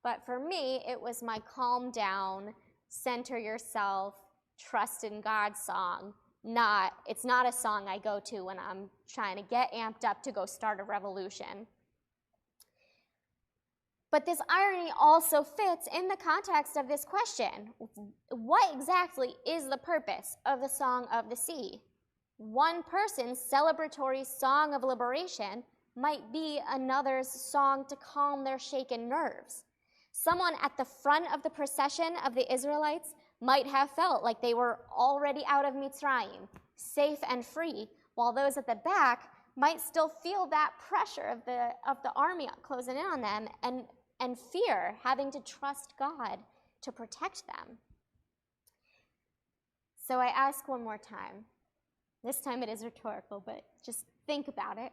but for me, it was my calm down, center yourself, trust in God song. It's not a song I go to when I'm trying to get amped up to go start a revolution. But this irony also fits in the context of this question. What exactly is the purpose of the Song of the Sea? One person's celebratory song of liberation might be another's song to calm their shaken nerves. Someone at the front of the procession of the Israelites might have felt like they were already out of Mitzrayim, safe and free, while those at the back might still feel that pressure of the army closing in on them and fear having to trust God to protect them. So I ask one more time. This time it is rhetorical, but just think about it.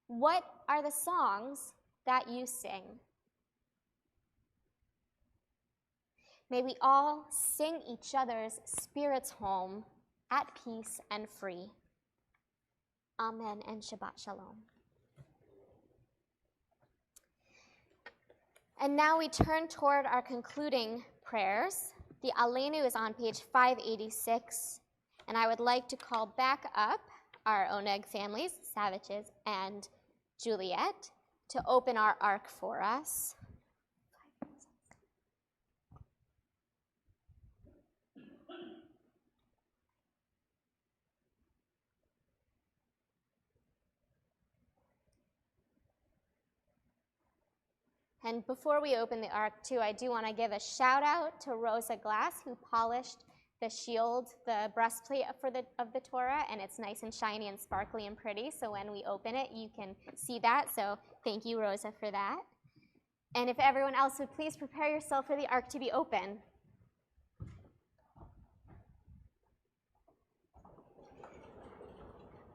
What are the songs that you sing? May we all sing each other's spirits home at peace and free. Amen and Shabbat Shalom. And now we turn toward our concluding prayers. The Aleinu is on page 586, and I would like to call back up our Oneg families, Savages and Juliet, to open our ark for us. And before we open the ark, too, I do want to give a shout out to Rosa Glass, who polished the shield, the breastplate of the Torah, and it's nice and shiny and sparkly and pretty. So when we open it, you can see that. So thank you, Rosa, for that. And if everyone else would please prepare yourself for the ark to be open.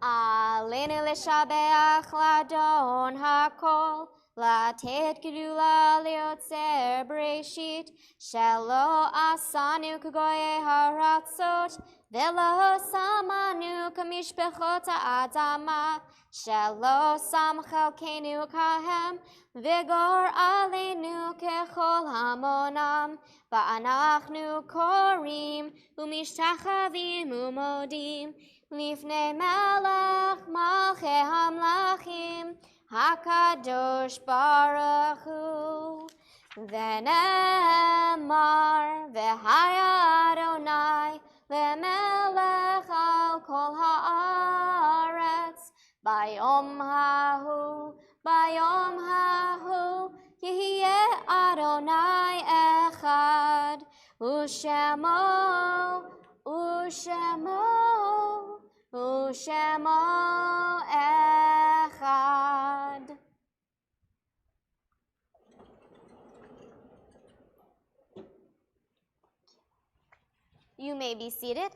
Alenu leshabeach ladon hakol, לתת גדולה ליוצר בראשית, שלא עשנו כגויי הארצות, ולא שמנו כמשפחות האדמה, שלא שם חלקנו כהם, וגור עלינו ככל המונם, ואנחנו קוראים ומשתחווים ומודים, לפני מלך מלכי המלכים, HaKadosh Baruch Hu, V'nemar v'haya Adonai v'melech al kol haaretz, Bayom hahu, Yehiye Adonai echad, Ushemo echad. You may be seated.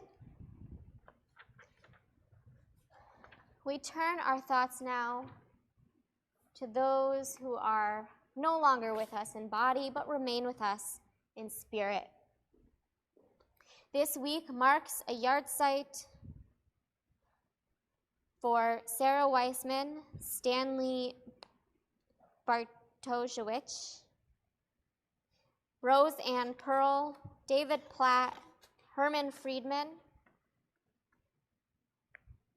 We turn our thoughts now to those who are no longer with us in body, but remain with us in spirit. This week marks a yahrzeit for Sarah Weissman, Stanley Bartoszewicz, Rose Ann Pearl, David Platt, Herman Friedman,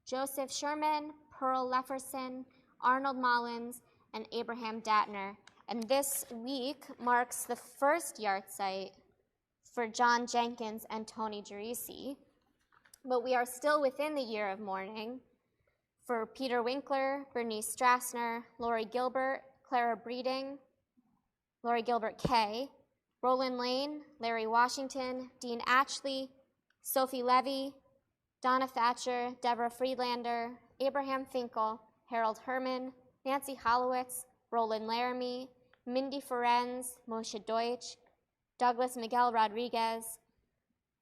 Joseph Sherman, Pearl Lefferson, Arnold Mullins, and Abraham Datner. And this week marks the first yahrzeit for John Jenkins and Tony Gerisi. But we are still within the year of mourning for Peter Winkler, Bernice Strassner, Lori Gilbert, Clara Breeding, Lori Gilbert Kay, Roland Lane, Larry Washington, Dean Atchley, Sophie Levy, Donna Thatcher, Deborah Friedlander, Abraham Finkel, Harold Herman, Nancy Hollowitz, Roland Laramie, Mindy Ferenz, Moshe Deutsch, Douglas Miguel Rodriguez,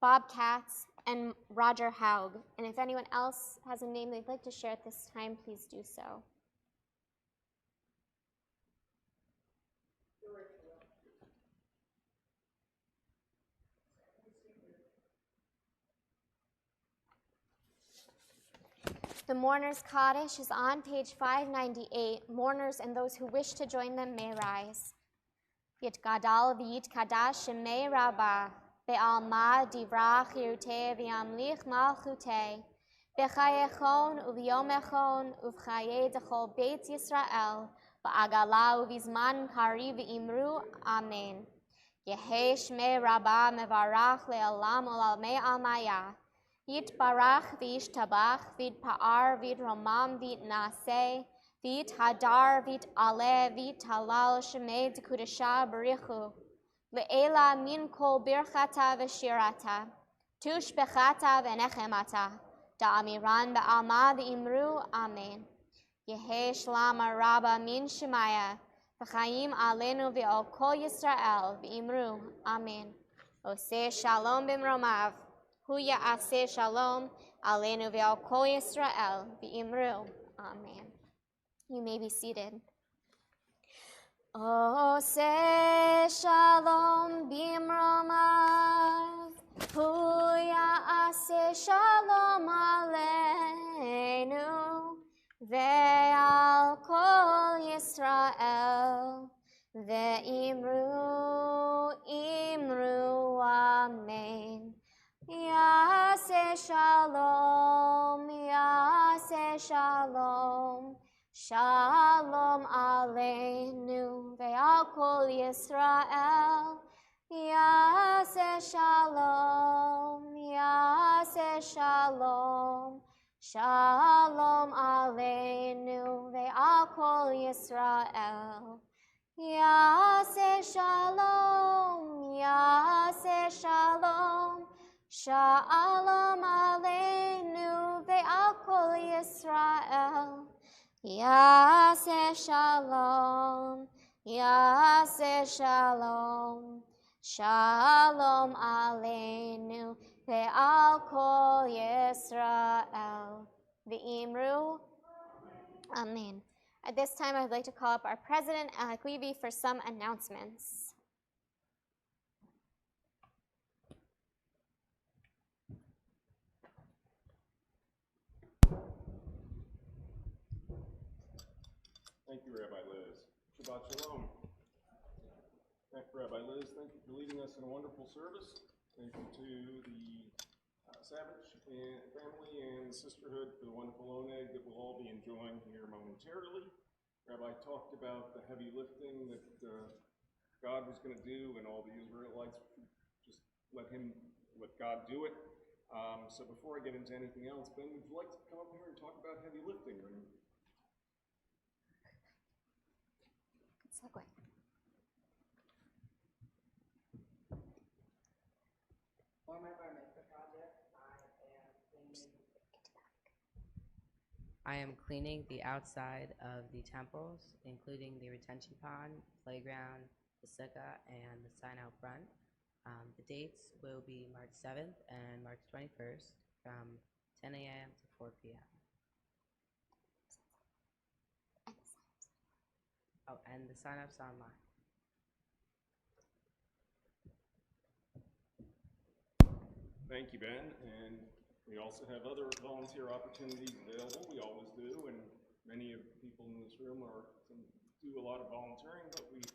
Bob Katz, and Roger Haug. And if anyone else has a name they'd like to share at this time, please do so. The Mourner's Kaddish is on page 598. Mourners and those who wish to join them may rise. Yitgadal v'yitkadash shemei rabbah, be'alma divrach yiruteh v'yamlich malchuteh, b'chayechon u'v'yomechon u'v'chaye dechol beit Yisrael, ba'agala u'v'zman kari v'imru, amen. Yehe shmei rabbah mevarach le'alam u'lalmei almaya, Yitbarach v'yishtabach v'yitpa'ar v'yitromam v'yitnaseh, v'yithadar v'yit'aleh v'yithalal shemei d'kudasha b'richu, le'ela min kol birchata v'shirata, tushbechata v'nechemata, da'amiran ba'alma v'imru, amen. Yehe shlama rabba min shemaya, v'chaim alenu v'ol kol Yisrael v'imru, amen. Oseh shalom b'mromav, Hu ya'aseh shalom alenu ve'al kol Yisrael v'imru. Amen. You may be seated. Oseh shalom b'mromav, Hu ya'aseh shalom alenu ve'al kol Yisrael ve'imru, imru, amen. Yaseh shalom, shalom aleinu ve'al kol Yisrael. Yaseh shalom, shalom aleinu ve'al kol Yisrael. Yaseh shalom, Shalom Aleinu ve'al kol Yisrael. Yaseh Shalom, Yaseh Shalom. Shalom Aleinu ve'al kol Yisrael. Ve'imru. Amen. At this time, I would like to call up our president, Alec Levy, for some announcements. Thank you, Rabbi Liz. Shabbat Shalom. Thank you, Rabbi Liz. Thank you for leading us in a wonderful service. Thank you to the Savage family and the sisterhood for the wonderful oneg that we'll all be enjoying here momentarily. Rabbi talked about the heavy lifting that God was going to do, and all the Israelites just let God do it. So before I get into anything else, Ben, would you like to come up here and talk about heavy lifting? Good segue. For my bar mitzvah project, I am cleaning the outside of the temples, including the retention pond, playground, the sukkah, and the sign out front. The dates will be March 7th and March 21st from 10 a.m. to 4 p.m. Oh, and the sign-up's online. Thank you, Ben. And we also have other volunteer opportunities available. We always do, and many of the people in this room do a lot of volunteering, but we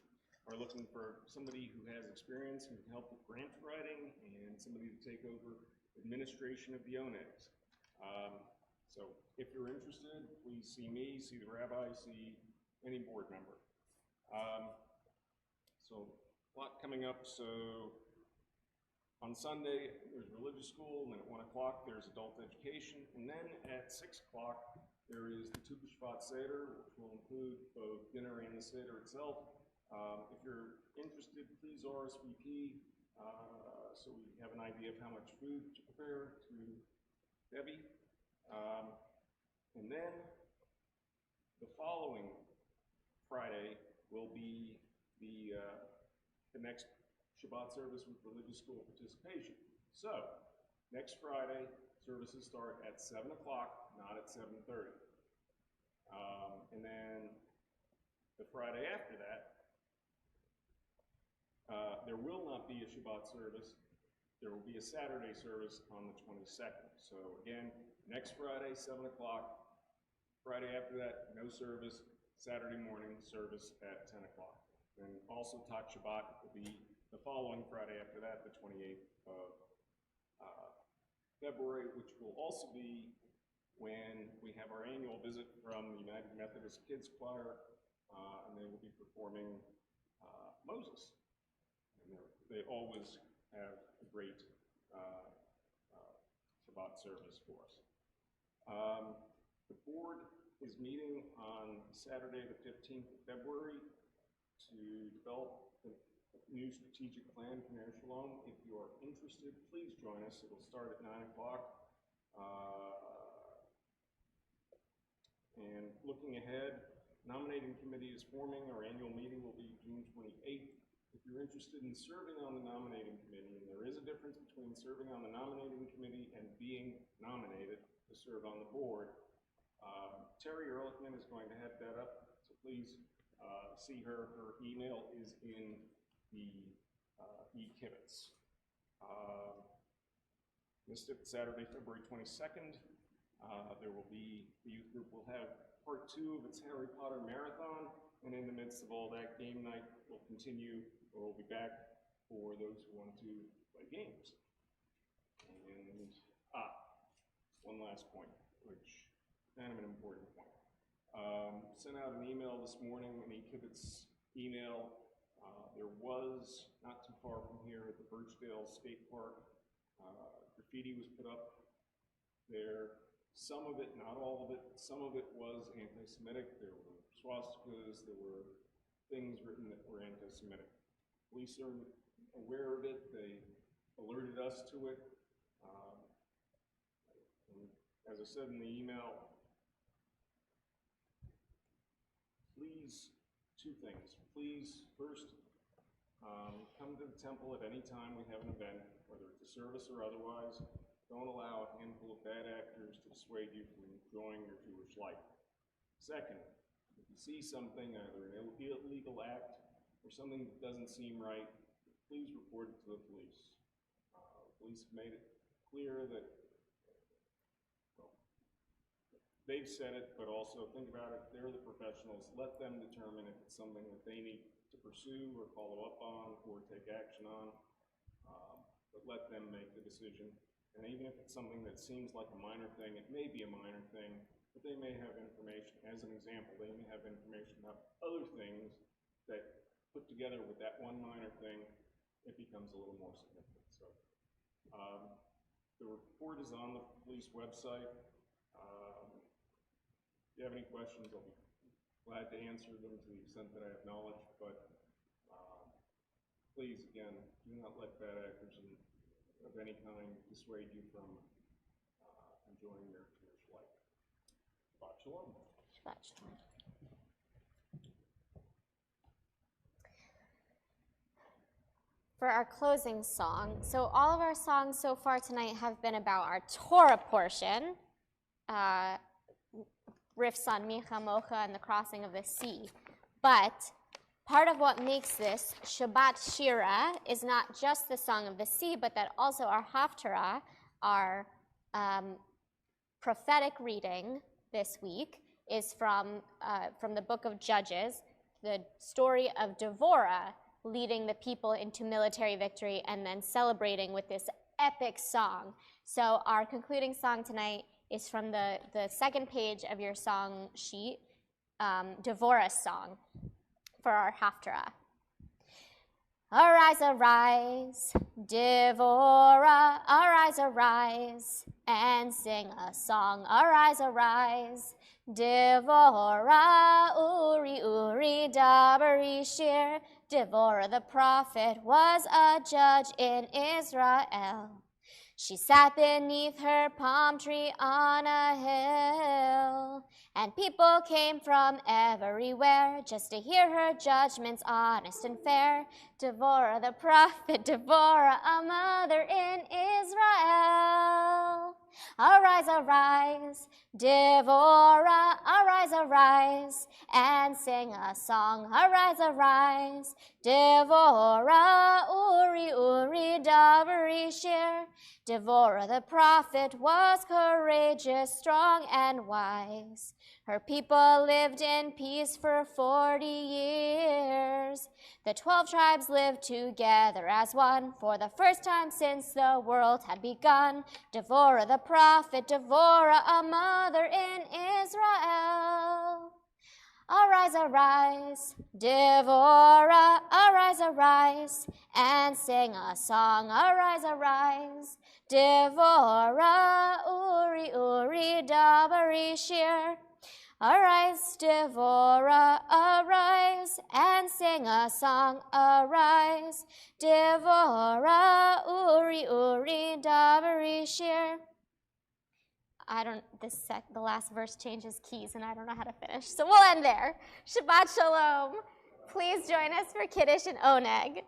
are looking for somebody who has experience and can help with grant writing, and somebody to take over administration of the ONEGs. So if you're interested, please see me, see the rabbi, see any board member. So a lot coming up. So on Sunday, there's religious school, and then at 1 o'clock, there's adult education. And then at 6 o'clock, there is the Tu B'Shvat Seder, which will include both dinner and the Seder itself. If you're interested, please RSVP so we have an idea of how much food to prepare to Debbie. And then the following Friday will be the next Shabbat service with religious school participation. So, next Friday, services start at 7 o'clock, not at 7:30. And then the Friday after that, there will not be a Shabbat service. There will be a Saturday service on the 22nd. So again, next Friday, 7 o'clock. Friday after that, no service. Saturday morning service at 10 o'clock. And also Tat Shabbat will be the following Friday after that, the 28th of February, which will also be when we have our annual visit from the United Methodist Kids Choir, and they will be performing Moses. And they always have a great Shabbat service for us. The board is meeting on Saturday, the 15th of February, to develop a new strategic plan for Ner Shalom. If you are interested, please join us. It will start at 9 o'clock. And looking ahead, nominating committee is forming. Our annual meeting will be June 28th. If you're interested in serving on the nominating committee, and there is a difference between serving on the nominating committee and being nominated to serve on the board, Terry Ehrlichman is going to head that up, so please see her. Her email is in the e-kibitz. Saturday, February 22nd, there will be, the youth group will have part 2 of its Harry Potter marathon, and in the midst of all that, game night will continue, or we'll be back for those who want to play games. And, one last point, which is kind of an important point. Sent out an email this morning, an e-kibitz email. There was, not too far from here at the Birchdale Skate Park, graffiti was put up there. Some of it, not all of it, some of it was anti-Semitic. There were swastikas, there were things written that were anti-Semitic. Police are aware of it. They alerted us to it. And as I said in the email, please, two things. Please, first, come to the temple at any time we have an event, whether it's a service or otherwise. Don't allow a handful of bad actors to dissuade you from enjoying your Jewish life. Second, if you see something, either an illegal act or something that doesn't seem right, please report it to the police. Police have made it clear that, well, they've said it, but also think about it, they're the professionals. Let them determine if it's something that they need to pursue or follow up on or take action on, but let them make the decision. And even if it's something that seems like a minor thing, it may be a minor thing, but they may have information. As an example, they may have information about other things that put together with that one minor thing, it becomes a little more significant. So the report is on the police website. If you have any questions, I'll be glad to answer them to the extent that I have knowledge, but please, again, do not let bad actors of any kind dissuade you from enjoying your Jewish life. Shabbat Shalom. Shabbat Shalom. For our closing song, so all of our songs so far tonight have been about our Torah portion, riffs on Micha Mocha and the crossing of the sea. But part of what makes this Shabbat Shira is not just the Song of the Sea, but that also our Haftarah, our prophetic reading this week, is from the book of Judges, the story of Devorah leading the people into military victory and then celebrating with this epic song. So our concluding song tonight is from the second page of your song sheet, Devorah's song, for our Haftarah. Arise, arise, Devorah, arise, arise, and sing a song. Arise, arise, Devorah, Uri, Uri, Dabari, Shir. Devorah the prophet was a judge in Israel. She sat beneath her palm tree on a hill, and people came from everywhere just to hear her judgments honest and fair. Devorah the prophet, Devorah, a mother in Israel. Arise, arise, Devorah, arise, arise, and sing a song. Arise, arise, Devorah, Uri, Uri, Dabari, Shir. Devorah the prophet was courageous, strong, and wise. Her people lived in peace for 40 years. The 12 tribes lived together as one for the first time since the world had begun. Devorah the prophet, Devorah, a mother in Israel. Arise, arise, Devorah, arise, arise, and sing a song. Arise, arise, Devorah, Uri, Uri, Dabari, Shir. Arise, Devorah, arise, and sing a song. Arise, Devorah, Uri, Uri, Dabari, Shir. The last verse changes keys, and I don't know how to finish, so we'll end there. Shabbat Shalom. Please join us for Kiddush and Oneg.